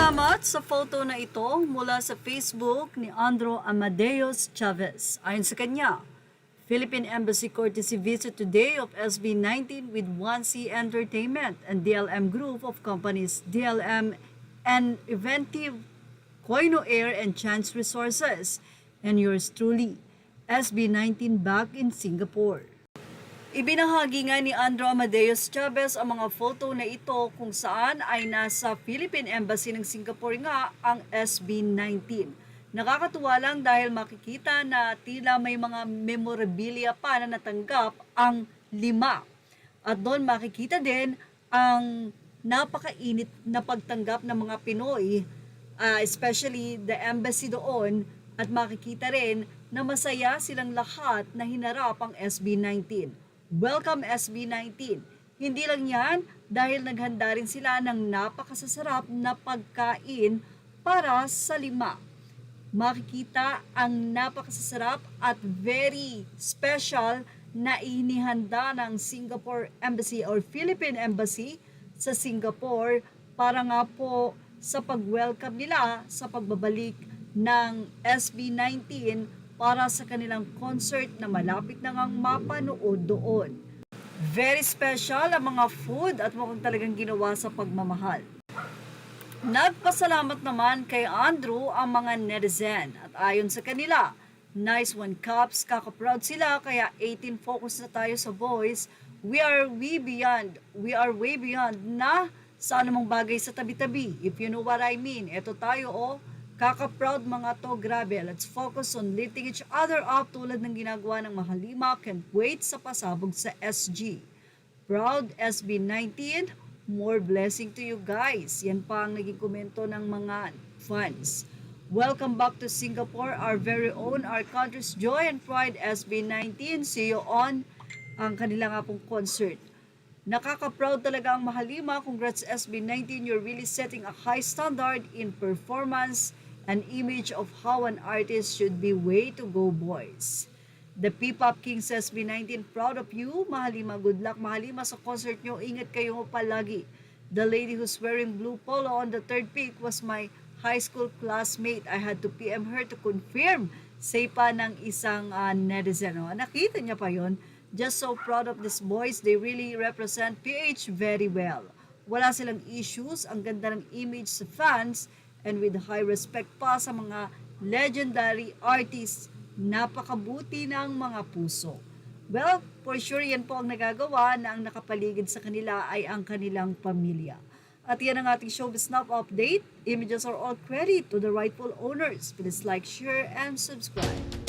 Salamat sa photo na ito mula sa Facebook ni Andro Amadeus Chavez. Ayon sa kanya, Philippine Embassy courtesy visit today of SB19 with 1C Entertainment and DLM Group of Companies, DLM and Inventive, Koino Air and Chance Resources, and yours truly, SB19 back in Singapore. Ibinahagi nga ni Andro Amadeus Chavez ang mga photo na ito kung saan ay nasa Philippine Embassy ng Singapore nga ang SB19. Nakakatuwa lang dahil makikita na tila may mga memorabilia pa na natanggap ang 5. At doon makikita din ang napakainit na pagtanggap ng mga Pinoy, especially the embassy doon, at makikita rin na masaya silang lahat na hinarap ang SB19. Welcome SB19. Hindi lang yan dahil naghanda rin sila ng napakasasarap na pagkain para sa 5. Makikita ang napakasasarap at very special na inihanda ng Singapore Embassy or Philippine Embassy sa Singapore para nga po sa pag-welcome nila sa pagbabalik ng SB19 para sa kanilang concert na malapit na ngang mapanood doon. Very special ang mga food at mukhang talagang ginawa sa pagmamahal. Nagpasalamat naman kay Andrew ang mga netizen at ayon sa kanila, nice one cups, kaka-proud sila kaya 18 focus na tayo sa boys. We are way beyond na sa anumang bagay sa tabi-tabi. If you know what I mean, eto tayo kaka-proud mga to, grabe. Let's focus on lifting each other up tulad ng ginagawa ng Mahalima. Can't wait sa pasabog sa SG. Proud SB19, more blessing to you guys. Yan pa ang naging komento ng mga fans. Welcome back to Singapore, our very own, our country's joy and pride, SB19. See you on ang kanila nga pong concert. Nakaka-proud talaga ang Mahalima. Congrats SB19, you're really setting a high standard in performance and image of how an artist should be. Way to go, boys. The P-Pop Kings SB19, proud of you. Mahalima, good luck Mahalima sa concert nyo. Ingat kayo palagi. The lady who's wearing blue polo on the third pic was my high school classmate. I had to PM her to confirm. Say pa ng isang netizen. Nakita niya pa yon. Just so proud of these boys. They really represent PH very well. Wala silang issues. Ang ganda ng image sa fans. And with high respect pa sa mga legendary artists, napakabuti ng mga puso. Well, for sure yan po ang nagagawa na ang nakapaligid sa kanila ay ang kanilang pamilya. At yan ang ating Showbiz Now update. Images are all credit to the rightful owners. Please like, share, and subscribe.